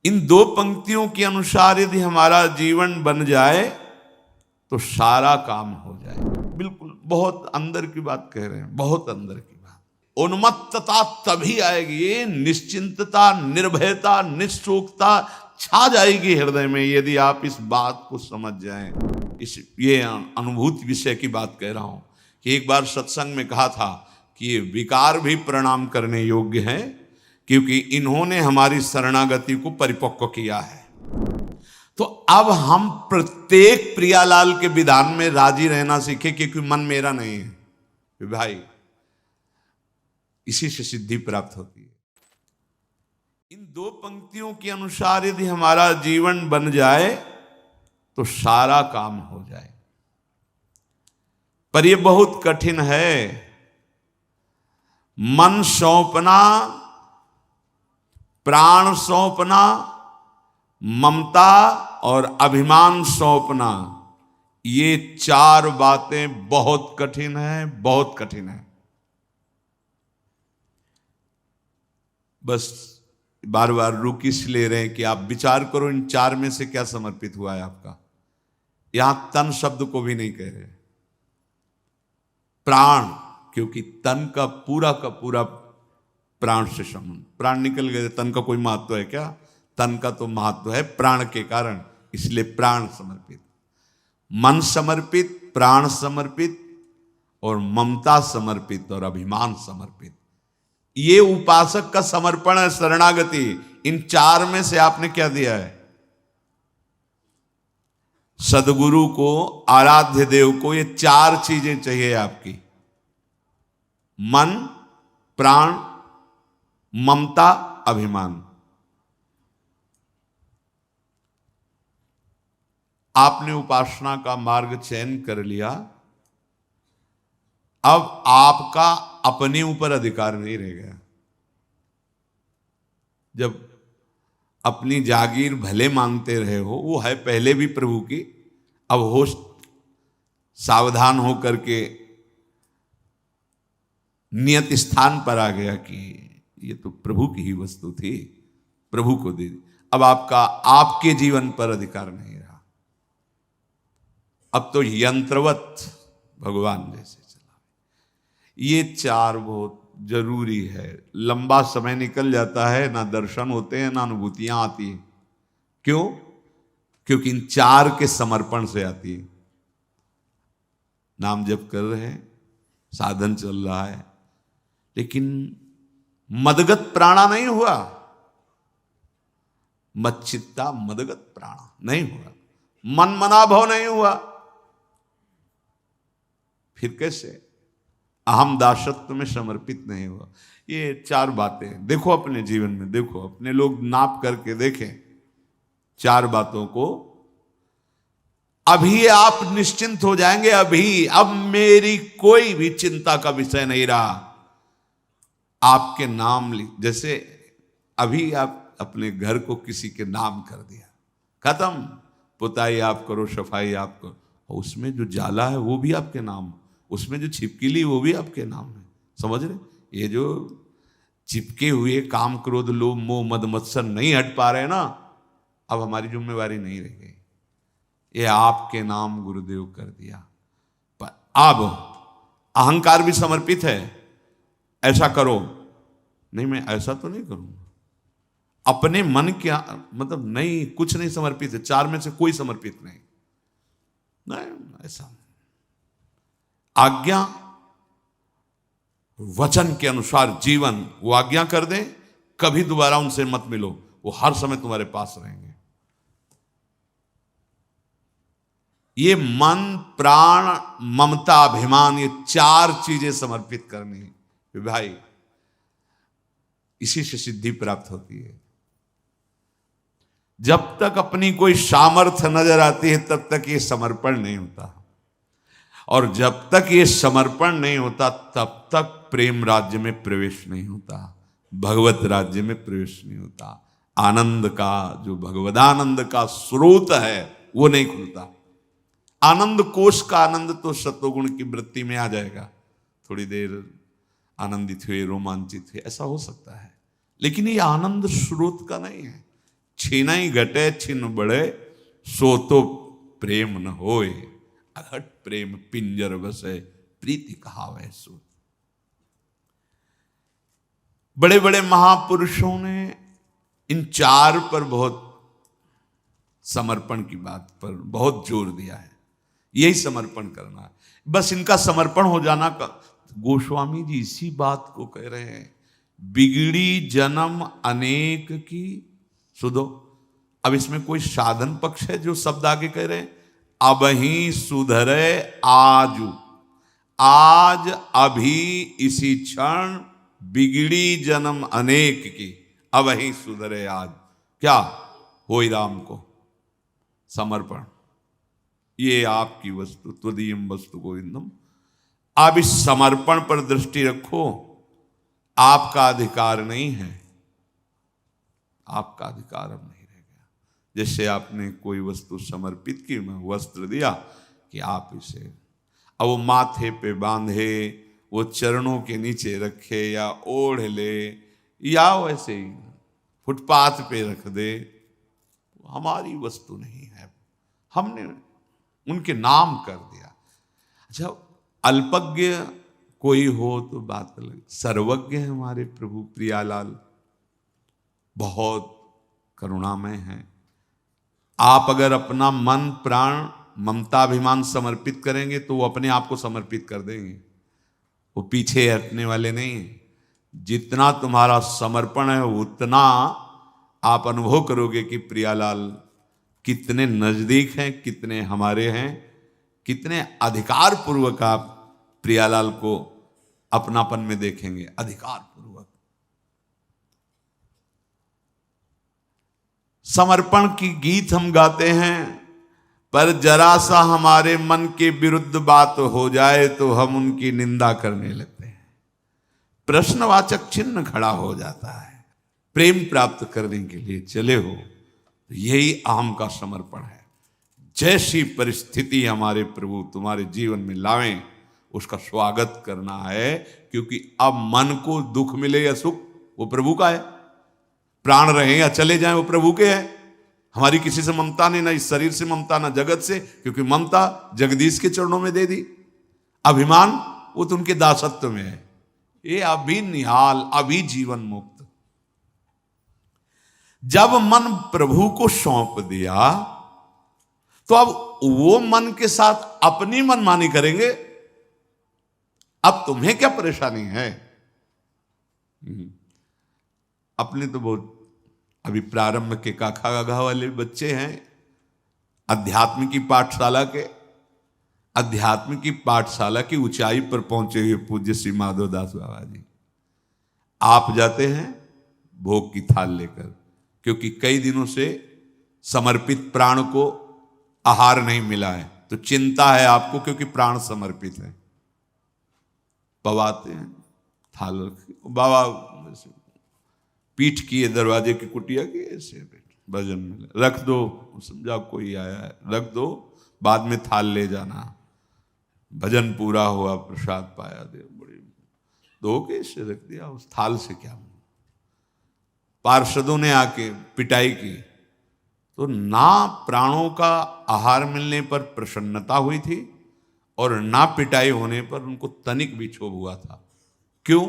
इन दो पंक्तियों के अनुसार यदि हमारा जीवन बन जाए तो सारा काम हो जाए। बिल्कुल बहुत अंदर की बात कह रहे हैं, बहुत अंदर की बात। उन्मत्तता तभी आएगी, ये निश्चिंतता, निर्भयता, निःशोकता छा जाएगी हृदय में यदि आप इस बात को समझ जाएं। ये अनुभूति विषय की बात कह रहा हूं कि एक बार सत्संग में कहा था कि ये विकार भी प्रणाम करने योग्य है, क्योंकि इन्होंने हमारी शरणागति को परिपक्व किया है। तो अब हम प्रत्येक प्रियालाल के विधान में राजी रहना सीखे, क्योंकि मन मेरा नहीं है भाई, इसी से सिद्धि प्राप्त होती है। इन दो पंक्तियों के अनुसार यदि हमारा जीवन बन जाए तो सारा काम हो जाए, पर यह बहुत कठिन है। मन सौंपना, प्राण सौंपना, ममता और अभिमान सौंपना, ये चार बातें बहुत कठिन है, बहुत कठिन है। बस बार बार रुक इसलिए रहे कि आप विचार करो इन चार में से क्या समर्पित हुआ है आपका। यहां तन शब्द को भी नहीं कह रहे, प्राण, क्योंकि तन का पूरा प्राण से संबंध। प्राण निकल गए, तन का कोई महत्व है क्या? तन का तो महत्व है प्राण के कारण, इसलिए प्राण समर्पित, मन समर्पित, प्राण समर्पित और ममता समर्पित और अभिमान समर्पित। ये उपासक का समर्पण है, शरणागति। इन चार में से आपने क्या दिया है? सदगुरु को, आराध्य देव को ये चार चीजें चाहिए आपकी, मन, प्राण, ममता, अभिमान। आपने उपासना का मार्ग चयन कर लिया, अब आपका अपने ऊपर अधिकार नहीं रह गया। जब अपनी जागीर भले मानते रहे हो, वो है पहले भी प्रभु की, अब होश सावधान होकर के नियत स्थान पर आ गया कि ये तो प्रभु की ही वस्तु थी, प्रभु को दे दी। अब आपका आपके जीवन पर अधिकार नहीं रहा, अब तो यंत्रवत भगवान जैसे चला। ये चार बहुत जरूरी है। लंबा समय निकल जाता है, ना दर्शन होते हैं, ना अनुभूतियां आती हैं। क्यों? क्योंकि इन चार के समर्पण से आती है। नाम जप कर रहे हैं, साधन चल रहा है, लेकिन मदगत प्राणा नहीं हुआ, मच्चित्ता मदगत प्राणा नहीं हुआ, मन मना भाव नहीं हुआ, फिर कैसे? अहम दासत्व में समर्पित नहीं हुआ। ये चार बातें देखो अपने जीवन में, देखो अपने लोग नाप करके देखें चार बातों को। अभी आप निश्चिंत हो जाएंगे, अभी अब मेरी कोई भी चिंता का विषय नहीं रहा। आपके नाम जैसे अभी आप अपने घर को किसी के नाम कर दिया, खत्म। पुताई आप करो, सफाई आप करो, उसमें जो जाला है वो भी आपके नाम, उसमें जो छिपकली वो भी आपके नाम है। समझ रहे? ये जो चिपके हुए काम, क्रोध, लोभ, मोह, मद, मत्सर नहीं हट पा रहे ना, अब हमारी जिम्मेवारी नहीं रह गई, ये आपके नाम गुरुदेव कर दिया। पर अब अहंकार भी समर्पित है, ऐसा करो नहीं, मैं ऐसा तो नहीं करूंगा। अपने मन क्या मतलब नहीं, कुछ नहीं समर्पित है, चार में से कोई समर्पित नहीं, नहीं ऐसा। आज्ञा वचन के अनुसार जीवन, वो आज्ञा कर दें, कभी दोबारा उनसे मत मिलो, वो हर समय तुम्हारे पास रहेंगे। ये मन, प्राण, ममता, अभिमान, ये चार चीजें समर्पित करनी है भाई, इसी से सिद्धि प्राप्त होती है। जब तक अपनी कोई सामर्थ्य नजर आती है तब तक ये समर्पण नहीं होता, और जब तक ये समर्पण नहीं होता तब तक प्रेम राज्य में प्रवेश नहीं होता, भगवत राज्य में प्रवेश नहीं होता। आनंद का जो भगवदानंद का स्रोत है वो नहीं खुलता। आनंद कोश का आनंद तो सत्वगुण की वृत्ति में आ जाएगा, थोड़ी देर आनंदित हुए, रोमांचित हुए, ऐसा हो सकता है, लेकिन ये आनंद स्रोत का नहीं है। छीनई घटे छिन बढ़े, सो तो प्रेम न होए, अघट प्रेम पिंजर बसे, प्रीति कहावे सो। बड़े बड़े महापुरुषों ने इन चार पर बहुत समर्पण की बात पर बहुत जोर दिया है। यही समर्पण करना है, बस इनका समर्पण हो जाना का। गोस्वामी जी इसी बात को कह रहे हैं, बिगड़ी जन्म अनेक की। सुधो, अब इसमें कोई साधन पक्ष है जो शब्द आगे कह रहे हैं, अब ही सुधरे आजू, आज अभी इसी क्षण बिगड़ी जन्म अनेक की, अब ही सुधरे आज। क्या होई राम को समर्पण, ये आपकी वस्तु, त्वदीयम वस्तु गोविंदम। आप इस समर्पण पर दृष्टि रखो, आपका अधिकार नहीं है, आपका अधिकार अब नहीं रह गया। जैसे आपने कोई वस्तु समर्पित की, मैं वस्त्र दिया कि आप इसे, अब वो माथे पे बांधे, वो चरणों के नीचे रखे या ओढ़ ले, या वैसे ही फुटपाथ पे रख दे, हमारी वस्तु नहीं है, हमने उनके नाम कर दिया। अच्छा, अल्पज्ञ कोई हो तो बात अलग, सर्वज्ञ है हमारे प्रभु प्रियालाल, बहुत करुणामय है। आप अगर अपना मन प्राण ममताभिमान समर्पित करेंगे तो वो अपने आप को समर्पित कर देंगे, वो पीछे हटने वाले नहीं हैं। जितना तुम्हारा समर्पण है उतना आप अनुभव करोगे कि प्रियालाल कितने नजदीक हैं, कितने हमारे हैं, कितने अधिकार पूर्वक आप प्रियालाल को अपनापन में देखेंगे, अधिकार पूर्वक। समर्पण की गीत हम गाते हैं, पर जरा सा हमारे मन के विरुद्ध बात हो जाए तो हम उनकी निंदा करने लगते हैं, प्रश्नवाचक चिन्ह खड़ा हो जाता है। प्रेम प्राप्त करने के लिए चले हो, यही अहम का समर्पण है। जैसी परिस्थिति हमारे प्रभु तुम्हारे जीवन में लावें, उसका स्वागत करना है, क्योंकि अब मन को दुख मिले या सुख वो प्रभु का है, प्राण रहे या चले जाएं वो प्रभु के हैं। हमारी किसी से ममता नहीं, ना इस शरीर से ममता, ना जगत से, क्योंकि ममता जगदीश के चरणों में दे दी, अभिमान वो तो उनके दासत्व में है। ये अभी निहाल, अभी जीवन मुक्त। जब मन प्रभु को सौंप दिया तो अब वो मन के साथ अपनी मनमानी करेंगे। अब तुम्हें क्या परेशानी है? अपने तो बहुत अभी प्रारंभ के काखा गाघा वाले बच्चे हैं, अध्यात्म की पाठशाला के, अध्यात्म की पाठशाला की ऊंचाई पर पहुंचे हुए पूज्य श्री माधवदास बाबा जी। आप जाते हैं भोग की थाल लेकर, क्योंकि कई दिनों से समर्पित प्राण को आहार नहीं मिला है, तो चिंता है आपको, क्योंकि प्राण समर्पित है। पवाते हैं, थाल रखे, बाबा पीठ किए दरवाजे की कुटिया की, ऐसे भजन में रख दो, समझा कोई आया है, रख दो, बाद में थाल ले जाना। भजन पूरा हुआ, प्रसाद पाया, दे बड़ी धो के इसे रख दिया, उस थाल से क्या। पार्षदों ने आके पिटाई की तो ना प्राणों का आहार मिलने पर प्रसन्नता हुई थी और ना पिटाई होने पर उनको तनिक भी क्षोभ हुआ था। क्यों?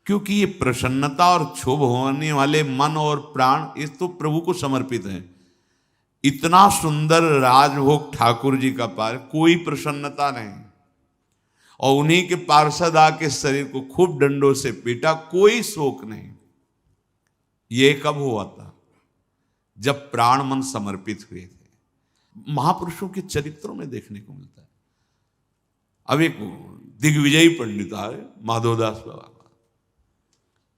क्योंकि ये प्रसन्नता और क्षोभ होने वाले मन और प्राण इस तो प्रभु को समर्पित हैं। इतना सुंदर राजभोग ठाकुर जी का पार, कोई प्रसन्नता नहीं, और उन्हीं के पार्षद आके शरीर को खूब डंडों से पीटा, कोई शोक नहीं। ये कब हुआ था? जब प्राण मन समर्पित हुए थे। महापुरुषों के चरित्रों में देखने को मिलता है। अब एक दिग्विजयी पंडित आए माधवदास बाबा,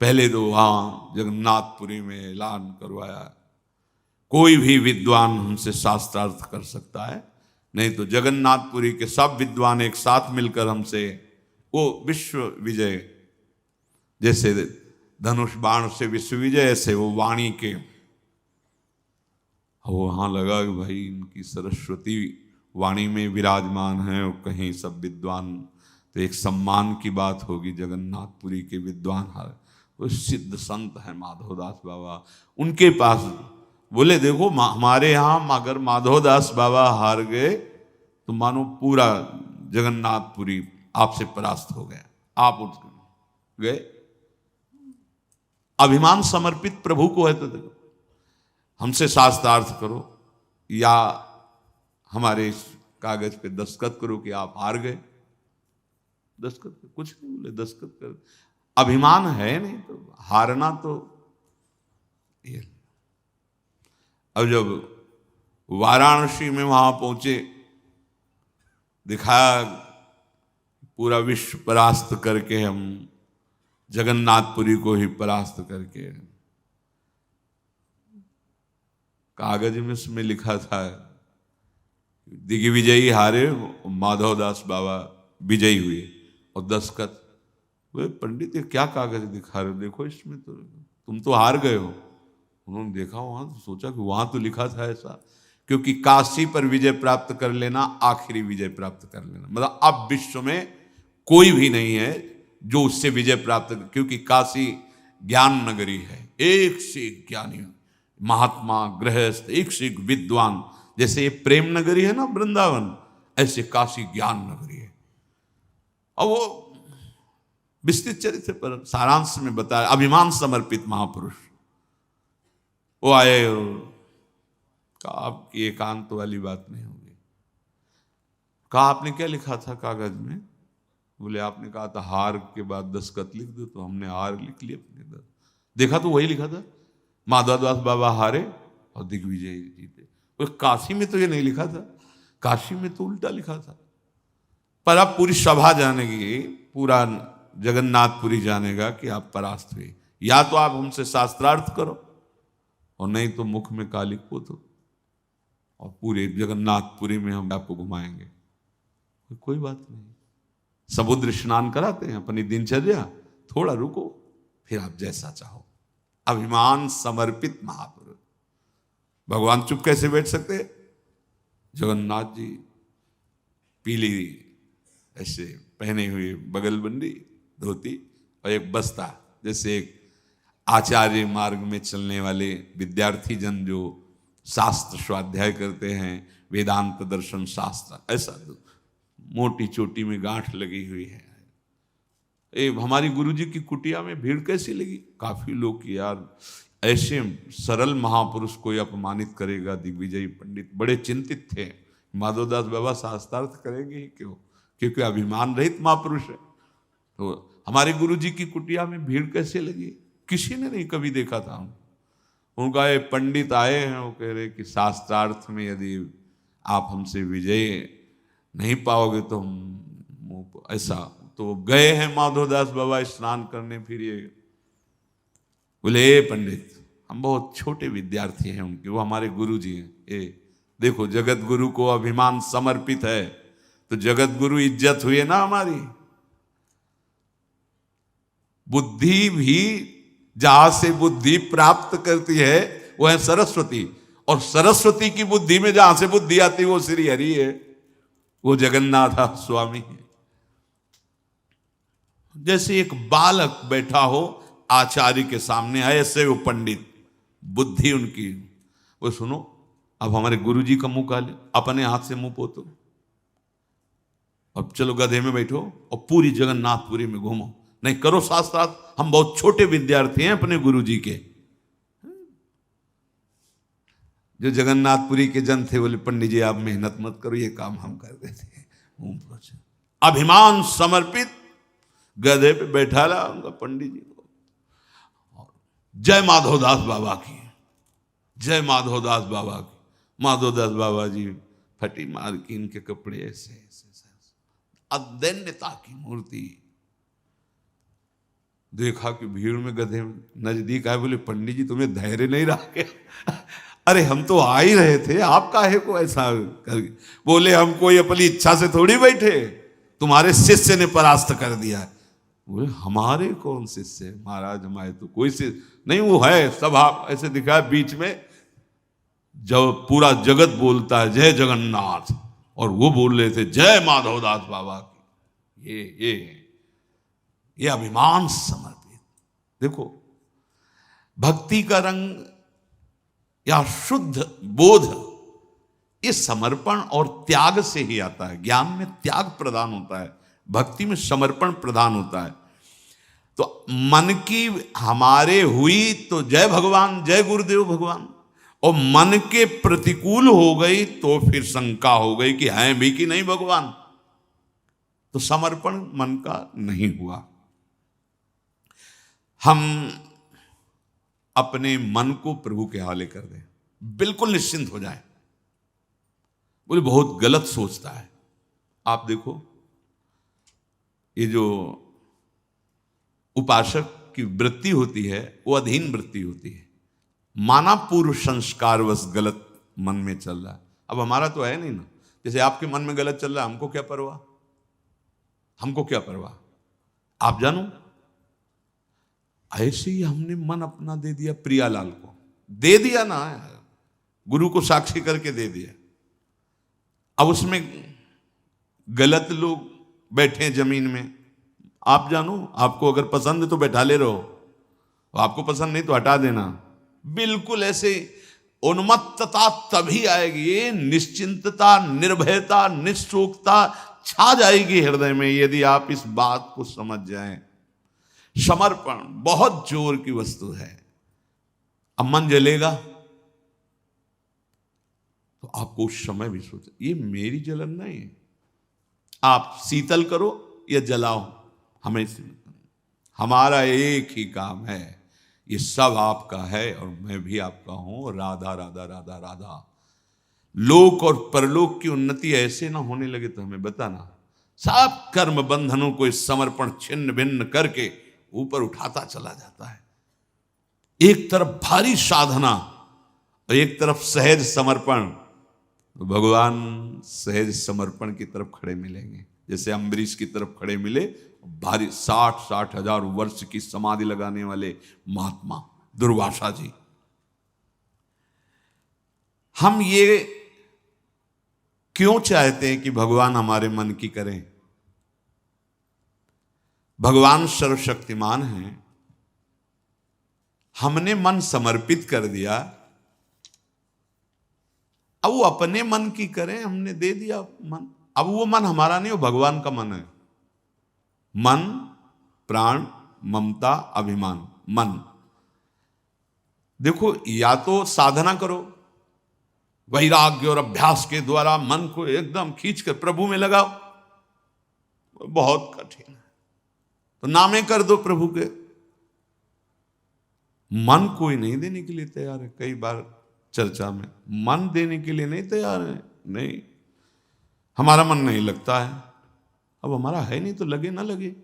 पहले तो वहां जगन्नाथपुरी में ऐलान करवाया, कोई भी विद्वान हमसे शास्त्रार्थ कर सकता है, नहीं तो जगन्नाथपुरी के सब विद्वान एक साथ मिलकर हमसे वो विश्व विजय, जैसे धनुष बाण से विश्व विजय, ऐसे वो वाणी के, वहां लगा कि भाई इनकी सरस्वती वाणी में विराजमान है, और कहीं सब विद्वान, तो एक सम्मान की बात होगी। जगन्नाथपुरी के विद्वान वो सिद्ध संत है माधवदास बाबा, उनके पास बोले देखो हमारे यहां अगर माधवदास बाबा हार गए तो मानो पूरा जगन्नाथपुरी आपसे परास्त हो गया, आप उठ गए। अभिमान समर्पित प्रभु को है तो देखो, हमसे शास्त्रार्थ करो या हमारे इस कागज पे दस्तखत करो कि आप हार गए। दस्तखत कुछ नहीं बोले, दस्तखत कर। अभिमान है नहीं तो हारना तो ये। अब जब वाराणसी में वहां पहुंचे, दिखाया पूरा विश्व परास्त करके हम जगन्नाथपुरी को ही परास्त करके, कागज में उसमें लिखा था दिग्विजयी हारे, माधवदास बाबा विजयी हुए, और दस्तखत। वे पंडित ये क्या कागज दिखा रहे हो, देखो इसमें तो तुम तो हार गए हो। उन्होंने देखा वहां तो सोचा कि वहां तो लिखा था ऐसा, क्योंकि काशी पर विजय प्राप्त कर लेना आखिरी विजय प्राप्त कर लेना, मतलब अब विश्व में कोई भी नहीं है जो उससे विजय प्राप्त, क्योंकि काशी ज्ञान नगरी है, एक से एक ज्ञानी महात्मा गृहस्थ, एक से एक विद्वान। जैसे ये प्रेम नगरी है ना वृंदावन, ऐसे काशी ज्ञान नगरी है। और वो विस्तृत चरित्र पर सारांश में बताया, अभिमान समर्पित महापुरुष। वो आए और कहा आपकी एकांत वाली बात नहीं होगी। कहा आपने क्या लिखा था कागज में? बोले आपने कहा था हार के बाद दस्तखत लिख दो, तो हमने हार लिख लिया अपने। देखा तो वही लिखा था, माधवदास बाबा हारे और दिग्विजय जीते। काशी में तो ये नहीं लिखा था, काशी में तो उल्टा लिखा था। पर अब पूरी सभा जानेगी, पूरा जगन्नाथपुरी जानेगा कि आप परास्त हुए। या तो आप हमसे शास्त्रार्थ करो और नहीं तो मुख में कालिक पोतो, और पूरे जगन्नाथपुरी में हम आपको घुमाएंगे। कोई बात नहीं, समुद्र स्नान कराते हैं अपनी दिनचर्या, थोड़ा रुको फिर आप जैसा चाहो। अभिमान समर्पित महापुरुष। भगवान चुप कैसे बैठ सकते? जगन्नाथ जी पीली ऐसे पहने हुए बगलबंदी धोती और एक बस्ता, जैसे एक आचार्य मार्ग में चलने वाले विद्यार्थी जन जो शास्त्र स्वाध्याय करते हैं, वेदांत दर्शन शास्त्र, ऐसा मोटी चोटी में गांठ लगी हुई है। हमारी गुरुजी की कुटिया में भीड़ कैसी लगी? काफी लोग की। यार ऐसे सरल महापुरुष कोई अपमानित करेगा? दिग्विजयी पंडित बड़े चिंतित थे, माधवदास बाबा शास्त्रार्थ करेंगे ही क्यों, क्योंकि अभिमान रहित महापुरुष है। तो हमारे गुरुजी की कुटिया में भीड़ कैसे लगी? किसी ने नहीं कभी देखा था। उनका ये पंडित आए हैं, वो कह रहे कि शास्त्रार्थ में यदि आप हमसे विजय नहीं पाओगे तो हम ऐसा। तो गए हैं माधवदास बाबा स्नान करने, फिर ये बोले पंडित हम बहुत छोटे विद्यार्थी हैं उनके, वो हमारे गुरु जी हैं। ये देखो जगत गुरु को अभिमान समर्पित है तो जगत गुरु इज्जत हुई ना हमारी। बुद्धि भी जहां से बुद्धि प्राप्त करती है वो है सरस्वती, और सरस्वती की बुद्धि में जहां से बुद्धि आती है वो श्री हरि है, वो जगन्नाथ स्वामी है। जैसे एक बालक बैठा हो आचार्य के सामने, ऐसे वो पंडित बुद्धि उनकी। वो सुनो अब हमारे गुरुजी का मुंह काले, अपने हाथ से मुंह पोतो, अब चलो गधे में बैठो और पूरी जगन्नाथपुरी में घूमो। नहीं करो शास्त्रार्थ, हम बहुत छोटे विद्यार्थी हैं अपने गुरुजी के। जो जगन्नाथपुरी के जन थे बोले पंडित जी आप मेहनत मत करो, ये काम हम कर देते हैं। अभिमान समर्पित गधे पे बैठा रहा उनका पंडित जी को। जय माधवदास बाबा की, जय माधवदास बाबा की। माधवदास बाबा जी फटी मार की, इनके कपड़े ऐसे ऐसे अदैन्यता की मूर्ति। देखा कि भीड़ में गधे नजदीक आए, बोले पंडित जी तुम्हें धैर्य नहीं रहा क्या? अरे हम तो आ ही रहे थे, आप काहे को ऐसा कर? बोले हम कोई अपनी इच्छा से थोड़ी बैठे, तुम्हारे शिष्य ने परास्त कर दिया। बोले हमारे कौन शिष्य? महाराज हमारे तो कोई शिष्य नहीं, वो है सब आप ऐसे दिखाया बीच में। जब पूरा जगत बोलता है जय जगन्नाथ, और वो बोल रहे थे जय माधवदास बाबा की। ये अभिमान समर्पित। देखो भक्ति का रंग या शुद्ध बोध, ये समर्पण और त्याग से ही आता है। ज्ञान में त्याग प्रदान होता है, भक्ति में समर्पण प्रदान होता है। तो मन की हमारे हुई तो जय भगवान, जय गुरुदेव भगवान, और मन के प्रतिकूल हो गई तो फिर शंका हो गई कि हैं भी कि नहीं भगवान, तो समर्पण मन का नहीं हुआ। हम अपने मन को प्रभु के हवाले कर दें, बिल्कुल निश्चिंत हो जाए। बोले बहुत गलत सोचता है। आप देखो, ये जो उपासक की वृत्ति होती है वो अधीन वृत्ति होती है। माना पूर्व संस्कारवश गलत मन में चल रहा है, अब हमारा तो है नहीं ना। जैसे आपके मन में गलत चल रहा है, हमको क्या परवाह, हमको क्या परवाह। आप जानो, ऐसे ही हमने मन अपना दे दिया प्रियालाल को, दे दिया ना, गुरु को साक्षी करके दे दिया। अब उसमें गलत लोग बैठे जमीन में, आप जानो, आपको अगर पसंद है तो बैठा ले रहो, आपको पसंद नहीं तो हटा देना। बिल्कुल ऐसे उन्मत्तता तभी आएगी, ये निश्चिंतता, निर्भयता, निःशोकता छा जाएगी हृदय में यदि आप इस बात को समझ जाएं। समर्पण बहुत जोर की वस्तु है। अब मन जलेगा तो आपको उस समय भी सोच, ये मेरी जलन नहीं है, आप शीतल करो या जलाओ, हमें हमारा एक ही काम है, ये सब आपका है और मैं भी आपका हूं। राधा राधा राधा राधा। लोक और परलोक की उन्नति ऐसे ना होने लगे तो हमें बताना। सब कर्म बंधनों को इस समर्पण छिन्न भिन्न करके ऊपर उठाता चला जाता है। एक तरफ भारी साधना और एक तरफ सहज समर्पण, तो भगवान सहज समर्पण की तरफ खड़े मिलेंगे। जैसे अम्बरीश की तरफ खड़े मिले भारी 60 हजार वर्ष की समाधि लगाने वाले महात्मा दुर्वासा जी। हम ये क्यों चाहते हैं कि भगवान हमारे मन की करें? भगवान सर्वशक्तिमान हैं, हमने मन समर्पित कर दिया, अब वो अपने मन की करें, हमने दे दिया मन। अब वो मन हमारा नहीं, वो भगवान का मन है। मन, प्राण, ममता, अभिमान, मन। देखो, या तो साधना करो, वैराग्य और अभ्यास के द्वारा मन को एकदम खींचकर प्रभु में लगाओ, बहुत कठिन है, तो नामे कर दो प्रभु के। मन कोई नहीं देने के लिए तैयार है। कई बार चर्चा में मन देने के लिए नहीं तैयार है, नहीं, हमारा मन नहीं लगता है। अब हमारा है नहीं तो लगे ना लगे,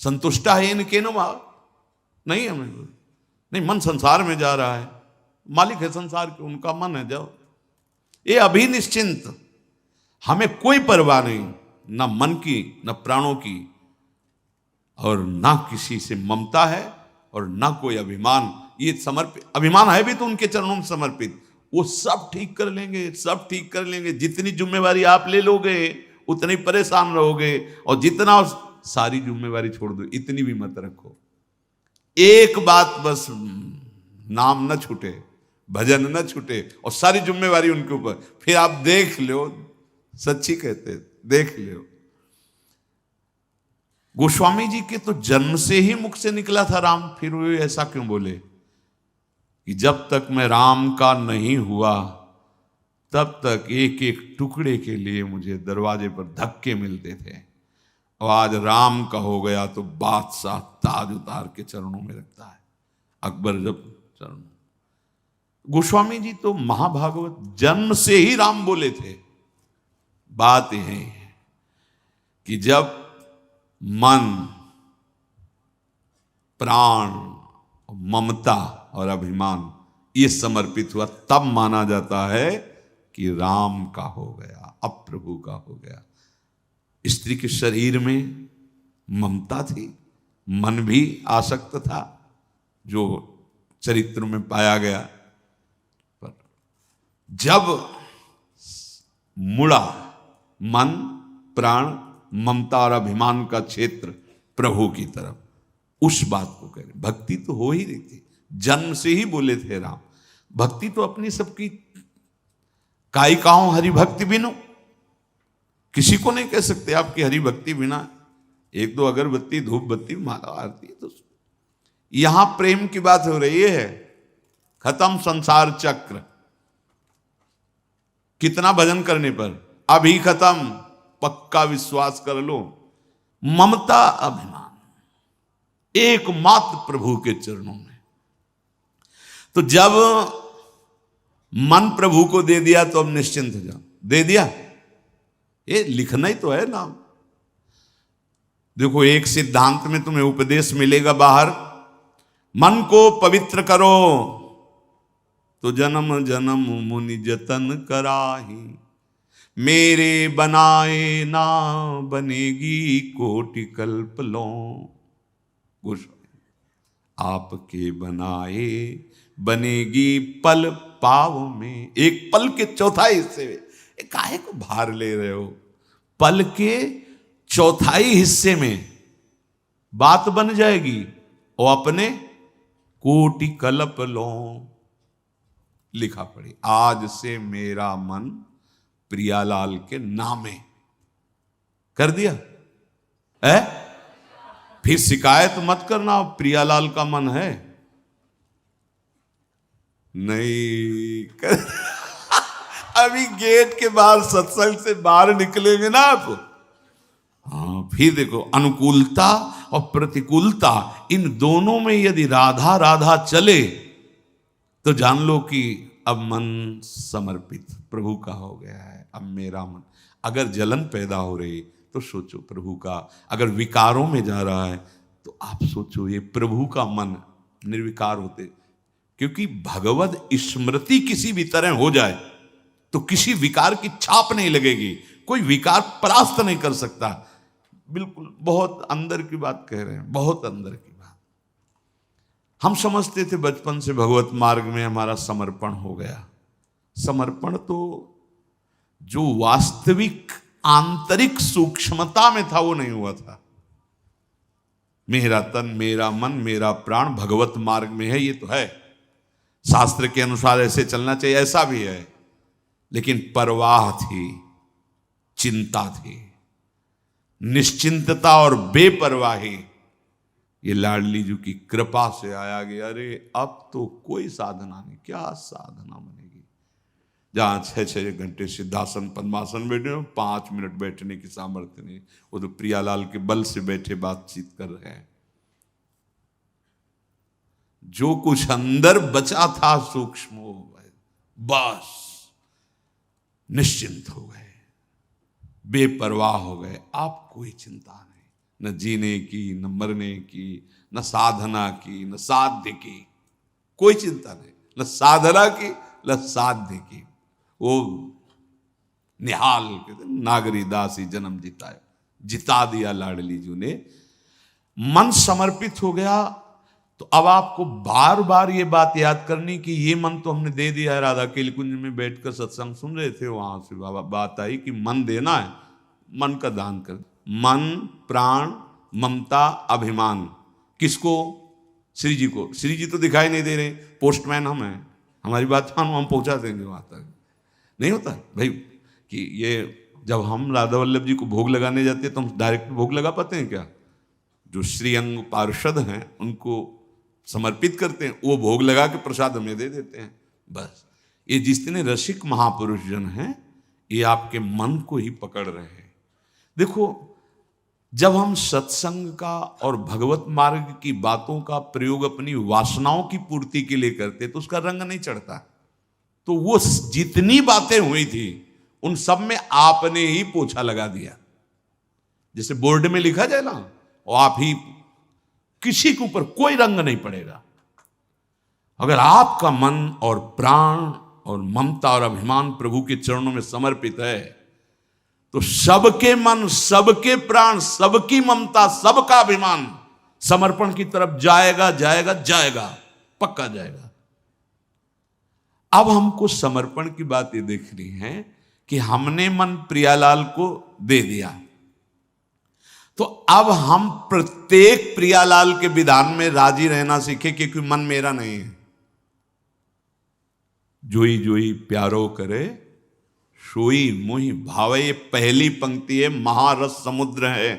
संतुष्टा है इनके नो भाव नहीं, हमें नहीं, मन संसार में जा रहा है, मालिक है संसार के, उनका मन है, जाओ। ये अभी निश्चिंत, हमें कोई परवाह नहीं, ना मन की, ना प्राणों की, और ना किसी से ममता है और ना कोई अभिमान। ये समर्पित अभिमान है भी तो उनके चरणों में समर्पित, वो सब ठीक कर लेंगे, सब ठीक कर लेंगे। जितनी जिम्मेवारी आप ले लोगे उतनी परेशान रहोगे, और जितना सारी जिम्मेवारी छोड़ दो, इतनी भी मत रखो। एक बात बस, नाम न छूटे, भजन न छूटे, और सारी जिम्मेवारी उनके ऊपर। फिर आप देख लो, सच्ची कहते, देख लो। गोस्वामी जी के तो जन्म से ही मुख से निकला था राम, फिर वे ऐसा क्यों बोले कि जब तक मैं राम का नहीं हुआ तब तक एक एक टुकड़े के लिए मुझे दरवाजे पर धक्के मिलते थे, और आज राम का हो गया तो बादशाह ताज उतार के चरणों में रखता है। अकबर जब चरण, गोस्वामी जी तो महाभागवत जन्म से ही राम बोले थे। बात यह है कि जब मन, प्राण, ममता और अभिमान ये समर्पित हुआ, तब माना जाता है कि राम का हो गया, अब प्रभु का हो गया। स्त्री के शरीर में ममता थी, मन भी आसक्त था, जो चरित्र में पाया गया। पर जब मुड़ा मन, प्राण, ममता और अभिमान का क्षेत्र प्रभु की तरफ, उस बात को करें। भक्ति तो हो ही रही थी, जन्म से ही बोले थे राम, भक्ति तो अपनी सबकी, काई काहू हरि भक्ति बिनु, किसी को नहीं कह सकते आपकी हरि भक्ति बिना। एक दो अगरबत्ती, धूप बत्ती, माला आरती, तो यहां प्रेम की बात हो रही है। खत्म संसार चक्र। कितना भजन करने पर, अभी खत्म, पक्का विश्वास कर लो। ममता अभिमान एकमात्र प्रभु के चरणों में। तो जब मन प्रभु को दे दिया तो अब निश्चिंत हो जाओ। दे दिया, ये लिखना ही तो है नाम। देखो, एक सिद्धांत में तुम्हें उपदेश मिलेगा बाहर, मन को पवित्र करो तो जन्म जन्म मुनि जतन कराही, मेरे बनाए ना बनेगी कोटि कल्प लो। आपके बनाए बनेगी पल पाव में। एक पल के चौथाई हिस्से में काहे को भार ले रहे हो? पल के चौथाई हिस्से में बात बन जाएगी और अपने कोटि कल्प लो। लिखा पड़ी, आज से मेरा मन प्रियालाल के नामे कर दिया है। फिर शिकायत मत करना, प्रियालाल का मन है नहीं कर। अभी गेट के बाहर सत्संग से बाहर निकलेंगे ना आप, हाँ, फिर देखो अनुकूलता और प्रतिकूलता, इन दोनों में यदि राधा राधा चले तो जान लो कि अब मन समर्पित प्रभु का हो गया है। अब मेरा मन, अगर जलन पैदा हो रही तो सोचो प्रभु का, अगर विकारों में जा रहा है तो आप सोचो ये प्रभु का मन निर्विकार होते। क्योंकि भगवद स्मृति किसी भी तरह हो जाए तो किसी विकार की छाप नहीं लगेगी, कोई विकार परास्त नहीं कर सकता। बिल्कुल बहुत अंदर की बात कह रहे हैं, बहुत अंदर की बात। हम समझते थे बचपन से भगवत मार्ग में हमारा समर्पण हो गया। समर्पण तो जो वास्तविक आंतरिक सूक्ष्मता में था वो नहीं हुआ था। मेरा तन, मेरा मन, मेरा प्राण भगवत मार्ग में है, ये तो है, शास्त्र के अनुसार ऐसे चलना चाहिए, ऐसा भी है। लेकिन परवाह थी, चिंता थी, निश्चिंतता और बेपरवाही ये लाडली जी की कृपा से आया गया। अरे अब तो कोई साधना नहीं, क्या साधना बनेगी? जहां 6-6 घंटे सिद्धासन पद्मासन बैठे हो, 5 मिनट बैठने की सामर्थ्य नहीं, वो तो प्रियालाल के बल से बैठे बातचीत कर रहे हैं। जो कुछ अंदर बचा था सूक्ष्म हो गए, बस निश्चिंत हो गए, बेपरवाह हो गए। आप कोई चिंता नहीं, न जीने की, न मरने की, न साधना की, न साध्य की, कोई चिंता नहीं, न साधना की न साध्य की। वो निहाल नागरी दासी जन्म जिताए, जिता दिया लाडली जी ने। मन समर्पित हो गया तो अब आपको बार बार ये बात याद करनी कि ये मन तो हमने दे दिया है। राधा केली कुंज में बैठकर सत्संग सुन रहे थे, वहां से बाबा बात आई कि मन देना है, मन का दान कर। मन, प्राण, ममता, अभिमान, किसको? श्री जी को। श्री जी तो दिखाई नहीं दे रहे, पोस्टमैन हम हैं, हमारी बात मानो, हम पहुंचा देंगे वहां तक। नहीं होता भाई कि ये जब हम राधा वल्लभ जी को भोग लगाने जाते हैं तो हम डायरेक्ट भोग लगा पाते हैं क्या? जो श्रीअंग पार्षद हैं उनको समर्पित करते हैं, वो भोग लगा के प्रसाद हमें दे देते हैं। बस ये जितने रसिक महापुरुष जन हैं ये आपके मन को ही पकड़ रहे हैं। देखो, जब हम सत्संग का और भगवत मार्ग की बातों का प्रयोग अपनी वासनाओं की पूर्ति के लिए करते तो उसका रंग नहीं चढ़ता। तो वो जितनी बातें हुई थी उन सब में आपने ही पोछा लगा दिया। जैसे बोर्ड में लिखा जाए ना, और आप ही, किसी के ऊपर कोई रंग नहीं पड़ेगा। अगर आपका मन और प्राण और ममता और अभिमान प्रभु के चरणों में समर्पित है तो सबके मन, सबके प्राण, सबकी ममता, सबका अभिमान समर्पण की तरफ जाएगा, जाएगा, जाएगा, पक्का जाएगा। अब हमको समर्पण की बात ये देखनी है कि हमने मन प्रियालाल को दे दिया, तो अब हम प्रत्येक प्रियालाल के विधान में राजी रहना सीखे, क्योंकि मन मेरा नहीं है। जोई जोई प्यारो करे सोई मोहि भावे। ये पहली पंक्ति है, महारस समुद्र है।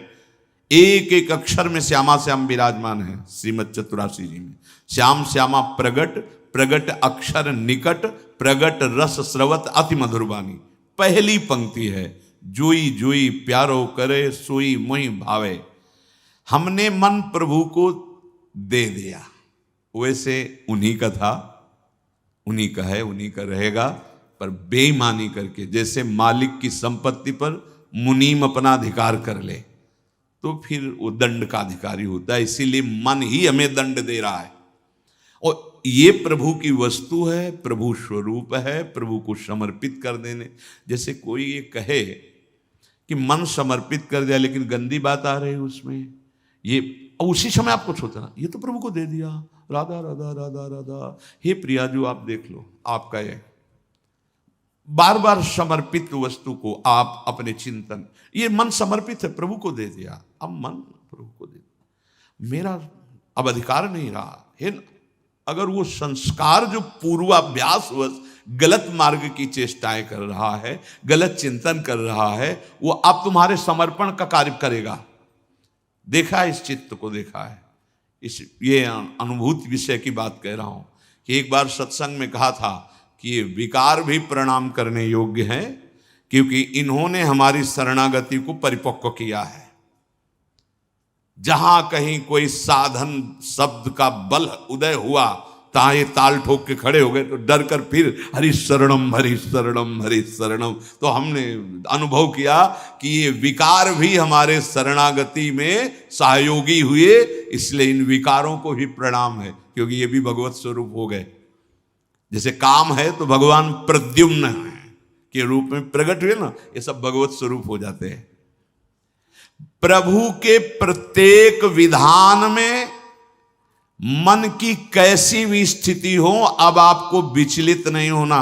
एक एक अक्षर में श्यामा श्याम विराजमान है श्रीमद चतुरासी जी में। श्याम श्यामा प्रगट, प्रगट अक्षर निकट, प्रगट रस स्रवत अति मधुर वाणी। पहली पंक्ति है, जोई जोई प्यारो करे सोई मोहि भावे। हमने मन प्रभु को दे दिया, वैसे उन्हीं का था, उन्हीं का है, उन्हीं का रहेगा, पर बेईमानी करके। जैसे मालिक की संपत्ति पर मुनीम अपना अधिकार कर ले तो फिर वो दंड का अधिकारी होता है। इसीलिए मन ही हमें दंड दे रहा है। और ये प्रभु की वस्तु है, प्रभु स्वरूप है, प्रभु को समर्पित कर देने। जैसे कोई ये कहे कि मन समर्पित कर दिया लेकिन गंदी बात आ रही है उसमें, ये उसी समय आपको सोचना ये तो प्रभु को दे दिया, राधा राधा राधा राधा। हे प्रिया जो आप देख लो, आपका ये बार बार समर्पित वस्तु को आप अपने चिंतन, ये मन समर्पित है, प्रभु को दे दिया, अब मन प्रभु को दे दिया, मेरा अब अधिकार नहीं रहा है। अगर वो संस्कार जो पूर्वाभ्यास गलत मार्ग की चेष्टाएं कर रहा है, गलत चिंतन कर रहा है, वो अब तुम्हारे समर्पण का कार्य करेगा। देखा है, इस चित्त को देखा है। इस ये अनुभूति विषय की बात कह रहा हूं कि एक बार सत्संग में कहा था कि ये विकार भी प्रणाम करने योग्य हैं, क्योंकि इन्होंने हमारी शरणागति को परिपक्व किया है। जहां कहीं कोई साधन शब्द का बल उदय हुआ, तहां ये ताल ठोक के खड़े हो गए, तो डर कर फिर हरि शरणम हरि शरणम हरि शरणम। तो हमने अनुभव किया कि ये विकार भी हमारे शरणागति में सहयोगी हुए, इसलिए इन विकारों को भी प्रणाम है, क्योंकि ये भी भगवत स्वरूप हो गए। जैसे काम है तो भगवान प्रद्युम्न है के रूप में प्रकट हुए ना, ये सब भगवत स्वरूप हो जाते हैं। प्रभु के प्रत्येक विधान में मन की कैसी भी स्थिति हो, अब आपको विचलित नहीं होना।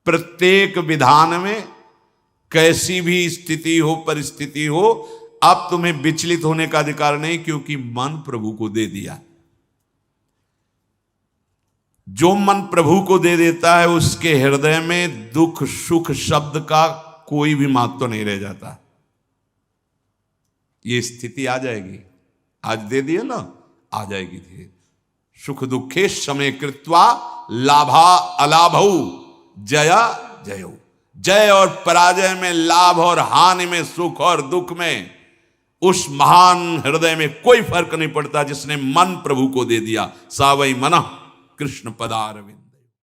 प्रत्येक विधान में कैसी भी स्थिति हो, परिस्थिति हो, अब तुम्हें विचलित होने का अधिकार नहीं, क्योंकि मन प्रभु को दे दिया। जो मन प्रभु को दे देता है उसके हृदय में दुख सुख शब्द का कोई भी महत्व नहीं रह जाता। ये स्थिति आ जाएगी, आज दे दिए ना, आ जाएगी धीरे। सुख दुखे समय कृत्वा लाभा अलाभौ जया जयो। जय और पराजय में, लाभ और हानि में, सुख और दुख में, उस महान हृदय में कोई फर्क नहीं पड़ता जिसने मन प्रभु को दे दिया। सा वै मनः कृष्ण पदारविंद।